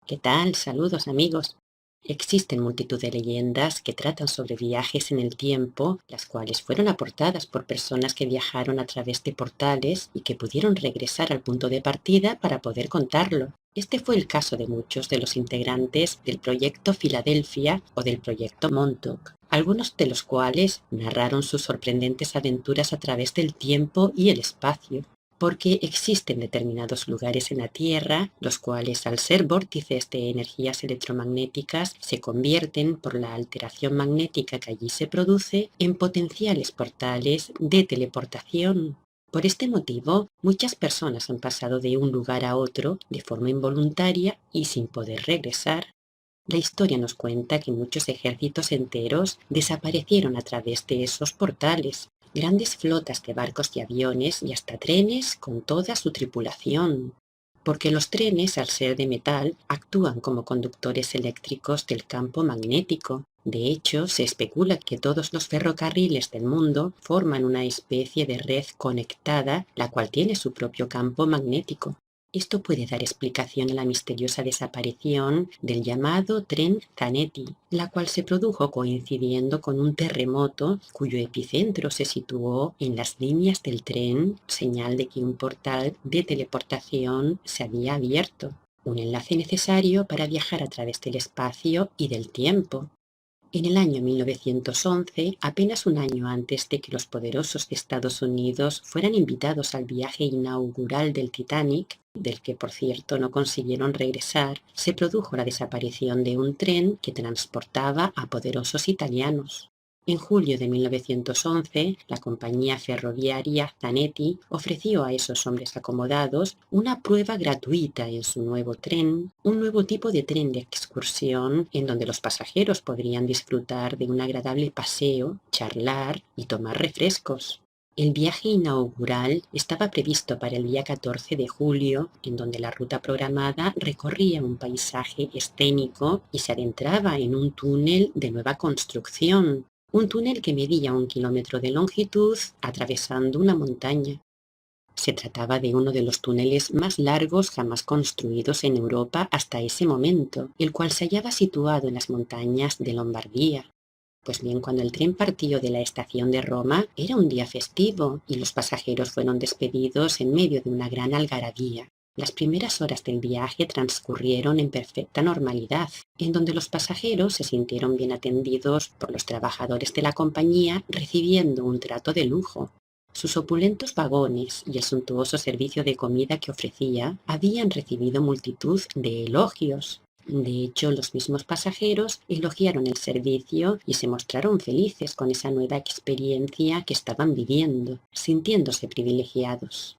¿Qué tal? Saludos amigos. Existen multitud de leyendas que tratan sobre viajes en el tiempo, las cuales fueron aportadas por personas que viajaron a través de portales y que pudieron regresar al punto de partida para poder contarlo. Este fue el caso de muchos de los integrantes del proyecto Filadelfia o del proyecto Montauk, algunos de los cuales narraron sus sorprendentes aventuras a través del tiempo y el espacio, porque existen determinados lugares en la Tierra, los cuales al ser vórtices de energías electromagnéticas se convierten por la alteración magnética que allí se produce en potenciales portales de teleportación. Por este motivo, muchas personas han pasado de un lugar a otro de forma involuntaria y sin poder regresar. La historia nos cuenta que muchos ejércitos enteros desaparecieron a través de esos portales, grandes flotas de barcos y aviones y hasta trenes con toda su tripulación. Porque los trenes, al ser de metal, actúan como conductores eléctricos del campo magnético. De hecho, se especula que todos los ferrocarriles del mundo forman una especie de red conectada, la cual tiene su propio campo magnético. Esto puede dar explicación a la misteriosa desaparición del llamado tren Zanetti, la cual se produjo coincidiendo con un terremoto cuyo epicentro se situó en las líneas del tren, señal de que un portal de teleportación se había abierto, un enlace necesario para viajar a través del espacio y del tiempo. En el año 1911, apenas un año antes de que los poderosos de Estados Unidos fueran invitados al viaje inaugural del Titanic, del que por cierto no consiguieron regresar, se produjo la desaparición de un tren que transportaba a poderosos italianos. En julio de 1911, la compañía ferroviaria Zanetti ofreció a esos hombres acomodados una prueba gratuita en su nuevo tren, un nuevo tipo de tren de excursión en donde los pasajeros podrían disfrutar de un agradable paseo, charlar y tomar refrescos. El viaje inaugural estaba previsto para el día 14 de julio, en donde la ruta programada recorría un paisaje escénico y se adentraba en un túnel de nueva construcción, un túnel que medía 1 kilómetro de longitud atravesando una montaña. Se trataba de uno de los túneles más largos jamás construidos en Europa hasta ese momento, el cual se hallaba situado en las montañas de Lombardía. Pues bien, cuando el tren partió de la estación de Roma, era un día festivo y los pasajeros fueron despedidos en medio de una gran algarabía. Las primeras horas del viaje transcurrieron en perfecta normalidad, en donde los pasajeros se sintieron bien atendidos por los trabajadores de la compañía, recibiendo un trato de lujo. Sus opulentos vagones y el suntuoso servicio de comida que ofrecía habían recibido multitud de elogios. De hecho, los mismos pasajeros elogiaron el servicio y se mostraron felices con esa nueva experiencia que estaban viviendo, sintiéndose privilegiados.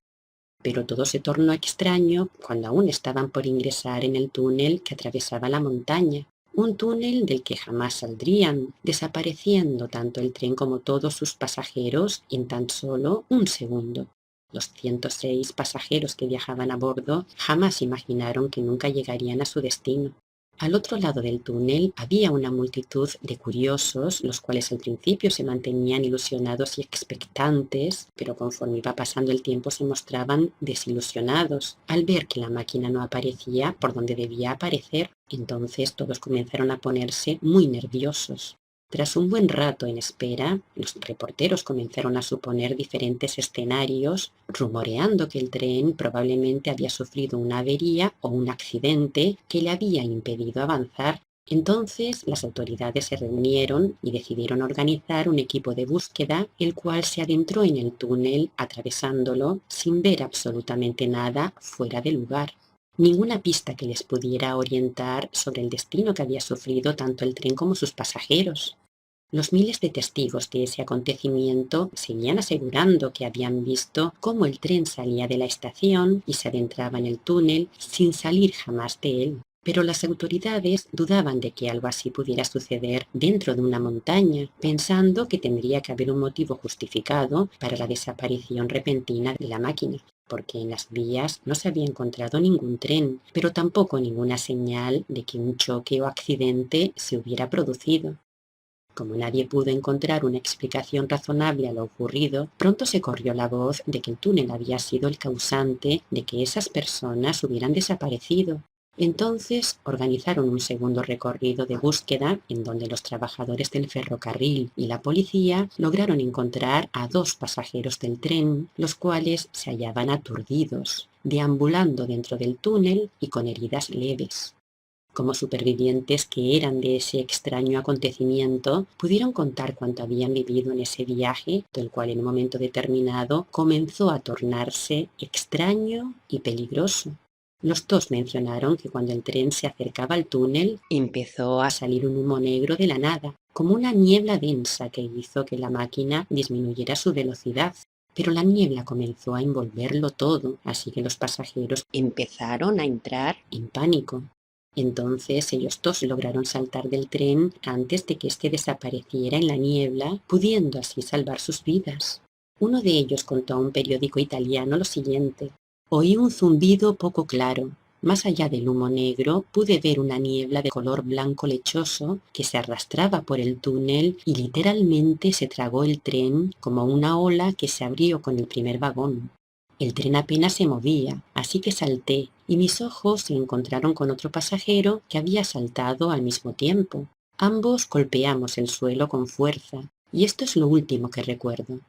Pero todo se tornó extraño cuando aún estaban por ingresar en el túnel que atravesaba la montaña, un túnel del que jamás saldrían, desapareciendo tanto el tren como todos sus pasajeros en tan solo un segundo. Los 106 pasajeros que viajaban a bordo jamás imaginaron que nunca llegarían a su destino. Al otro lado del túnel había una multitud de curiosos, los cuales al principio se mantenían ilusionados y expectantes, pero conforme iba pasando el tiempo se mostraban desilusionados al ver que la máquina no aparecía por donde debía aparecer. Entonces todos comenzaron a ponerse muy nerviosos. Tras un buen rato en espera, los reporteros comenzaron a suponer diferentes escenarios, rumoreando que el tren probablemente había sufrido una avería o un accidente que le había impedido avanzar. Entonces las autoridades se reunieron y decidieron organizar un equipo de búsqueda, el cual se adentró en el túnel atravesándolo sin ver absolutamente nada fuera de lugar. Ninguna pista que les pudiera orientar sobre el destino que había sufrido tanto el tren como sus pasajeros. Los miles de testigos de ese acontecimiento seguían asegurando que habían visto cómo el tren salía de la estación y se adentraba en el túnel sin salir jamás de él. Pero las autoridades dudaban de que algo así pudiera suceder dentro de una montaña, pensando que tendría que haber un motivo justificado para la desaparición repentina de la máquina, porque en las vías no se había encontrado ningún tren, pero tampoco ninguna señal de que un choque o accidente se hubiera producido. Como nadie pudo encontrar una explicación razonable a lo ocurrido, pronto se corrió la voz de que el túnel había sido el causante de que esas personas hubieran desaparecido. Entonces organizaron un segundo recorrido de búsqueda en donde los trabajadores del ferrocarril y la policía lograron encontrar a 2 pasajeros del tren, los cuales se hallaban aturdidos, deambulando dentro del túnel y con heridas leves. Como supervivientes que eran de ese extraño acontecimiento, pudieron contar cuánto habían vivido en ese viaje, del cual en un momento determinado comenzó a tornarse extraño y peligroso. Los 2 mencionaron que cuando el tren se acercaba al túnel, empezó a salir un humo negro de la nada, como una niebla densa que hizo que la máquina disminuyera su velocidad. Pero la niebla comenzó a envolverlo todo, así que los pasajeros empezaron a entrar en pánico. Entonces ellos 2 lograron saltar del tren antes de que éste desapareciera en la niebla, pudiendo así salvar sus vidas. Uno de ellos contó a un periódico italiano lo siguiente: oí un zumbido poco claro. Más allá del humo negro pude ver una niebla de color blanco lechoso que se arrastraba por el túnel y literalmente se tragó el tren como una ola que se abrió con el primer vagón. El tren apenas se movía, así que salté, y mis ojos se encontraron con otro pasajero que había saltado al mismo tiempo. Ambos golpeamos el suelo con fuerza, y esto es lo último que recuerdo.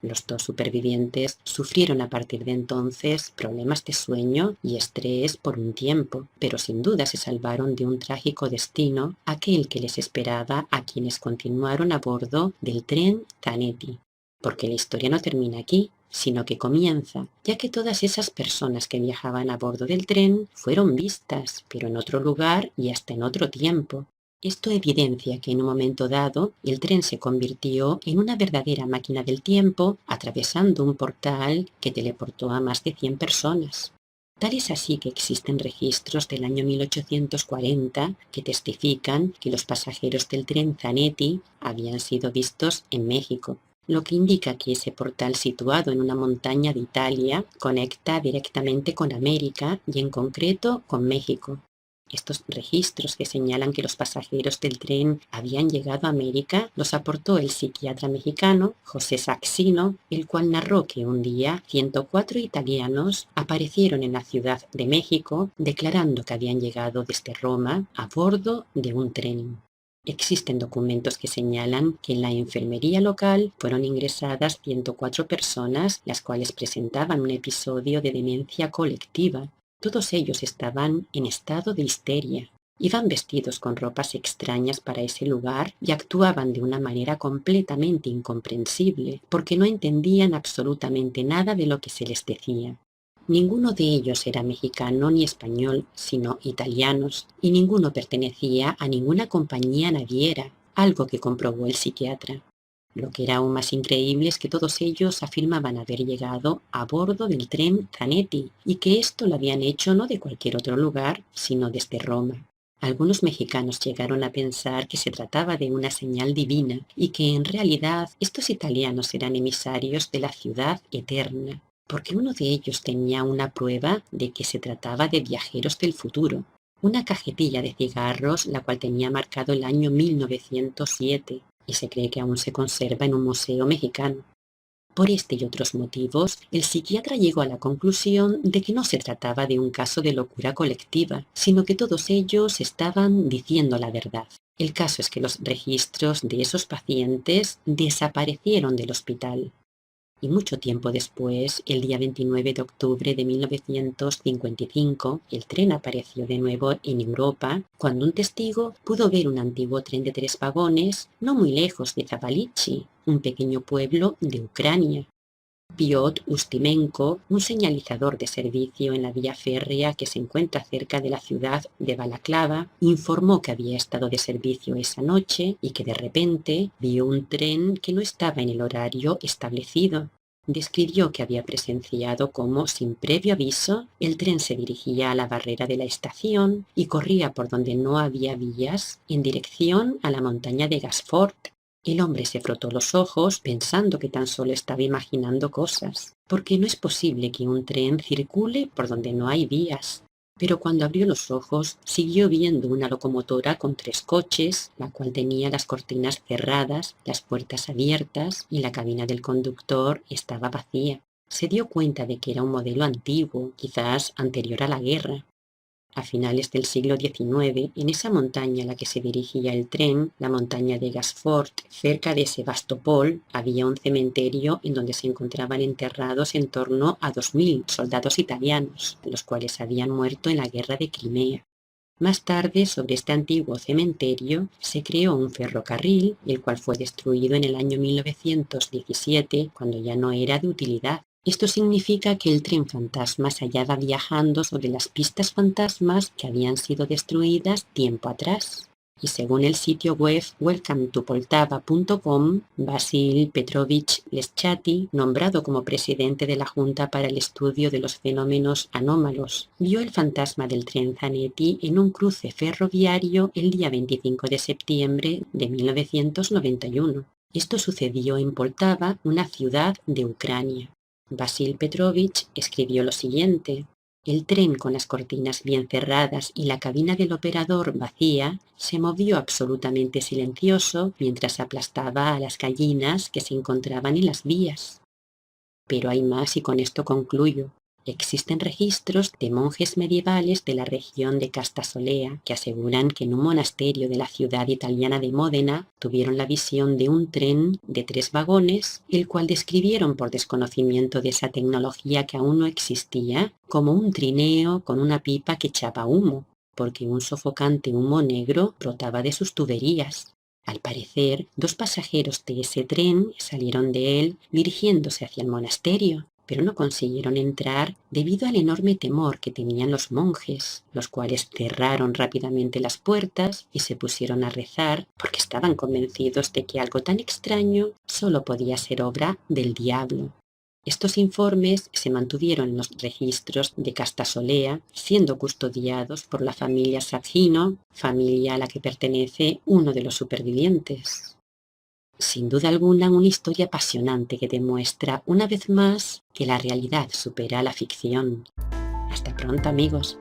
Los 2 supervivientes sufrieron a partir de entonces problemas de sueño y estrés por un tiempo, pero sin duda se salvaron de un trágico destino, aquel que les esperaba a quienes continuaron a bordo del tren Zanetti. Porque la historia no termina aquí, sino que comienza, ya que todas esas personas que viajaban a bordo del tren fueron vistas, pero en otro lugar y hasta en otro tiempo. Esto evidencia que en un momento dado el tren se convirtió en una verdadera máquina del tiempo, atravesando un portal que teleportó a más de 100 personas. Tal es así que existen registros del año 1840 que testifican que los pasajeros del tren Zanetti habían sido vistos en México, lo que indica que ese portal situado en una montaña de Italia conecta directamente con América y en concreto con México. Estos registros que señalan que los pasajeros del tren habían llegado a América los aportó el psiquiatra mexicano José Saxino, el cual narró que un día 104 italianos aparecieron en la Ciudad de México declarando que habían llegado desde Roma a bordo de un tren. Existen documentos que señalan que en la enfermería local fueron ingresadas 104 personas, las cuales presentaban un episodio de demencia colectiva. Todos ellos estaban en estado de histeria. Iban vestidos con ropas extrañas para ese lugar y actuaban de una manera completamente incomprensible, porque no entendían absolutamente nada de lo que se les decía. Ninguno de ellos era mexicano ni español, sino italianos, y ninguno pertenecía a ninguna compañía naviera, algo que comprobó el psiquiatra. Lo que era aún más increíble es que todos ellos afirmaban haber llegado a bordo del tren Zanetti, y que esto lo habían hecho no de cualquier otro lugar, sino desde Roma. Algunos mexicanos llegaron a pensar que se trataba de una señal divina y que en realidad estos italianos eran emisarios de la ciudad eterna, porque uno de ellos tenía una prueba de que se trataba de viajeros del futuro, una cajetilla de cigarros la cual tenía marcado el año 1907 y se cree que aún se conserva en un museo mexicano. Por este y otros motivos, el psiquiatra llegó a la conclusión de que no se trataba de un caso de locura colectiva, sino que todos ellos estaban diciendo la verdad. El caso es que los registros de esos pacientes desaparecieron del hospital. Y mucho tiempo después, el día 29 de octubre de 1955, el tren apareció de nuevo en Europa, cuando un testigo pudo ver un antiguo tren de 3 vagones no muy lejos de Zavalchi, un pequeño pueblo de Ucrania. Piotr Ustimenko, un señalizador de servicio en la vía férrea que se encuentra cerca de la ciudad de Balaklava, informó que había estado de servicio esa noche y que de repente vio un tren que no estaba en el horario establecido. Describió que había presenciado cómo, sin previo aviso, el tren se dirigía a la barrera de la estación y corría por donde no había vías en dirección a la montaña de Gasford. El hombre se frotó los ojos pensando que tan solo estaba imaginando cosas, porque no es posible que un tren circule por donde no hay vías. Pero cuando abrió los ojos, siguió viendo una locomotora con 3 coches, la cual tenía las cortinas cerradas, las puertas abiertas y la cabina del conductor estaba vacía. Se dio cuenta de que era un modelo antiguo, quizás anterior a la guerra. A finales del siglo XIX, en esa montaña a la que se dirigía el tren, la montaña de Gasfort, cerca de Sebastopol, había un cementerio en donde se encontraban enterrados en torno a 2000 soldados italianos, los cuales habían muerto en la guerra de Crimea. Más tarde, sobre este antiguo cementerio, se creó un ferrocarril, el cual fue destruido en el año 1917, cuando ya no era de utilidad. Esto significa que el tren fantasma se hallaba viajando sobre las pistas fantasmas que habían sido destruidas tiempo atrás. Y según el sitio web welcometopoltava.com, Vasil Petrovich Leschati, nombrado como presidente de la Junta para el Estudio de los Fenómenos Anómalos, vio el fantasma del tren Zanetti en un cruce ferroviario el día 25 de septiembre de 1991. Esto sucedió en Poltava, una ciudad de Ucrania. Vasil Petrovich escribió lo siguiente: el tren, con las cortinas bien cerradas y la cabina del operador vacía, se movió absolutamente silencioso mientras aplastaba a las gallinas que se encontraban en las vías. Pero hay más y con esto concluyo. Existen registros de monjes medievales de la región de Castasolea que aseguran que en un monasterio de la ciudad italiana de Módena tuvieron la visión de un tren de 3 vagones, el cual describieron por desconocimiento de esa tecnología que aún no existía como un trineo con una pipa que echaba humo, porque un sofocante humo negro brotaba de sus tuberías. Al parecer, 2 pasajeros de ese tren salieron de él dirigiéndose hacia el monasterio, pero no consiguieron entrar debido al enorme temor que tenían los monjes, los cuales cerraron rápidamente las puertas y se pusieron a rezar porque estaban convencidos de que algo tan extraño solo podía ser obra del diablo. Estos informes se mantuvieron en los registros de Castasolea, siendo custodiados por la familia Savino, familia a la que pertenece uno de los supervivientes. Sin duda alguna, una historia apasionante que demuestra una vez más que la realidad supera a la ficción. Hasta pronto, amigos.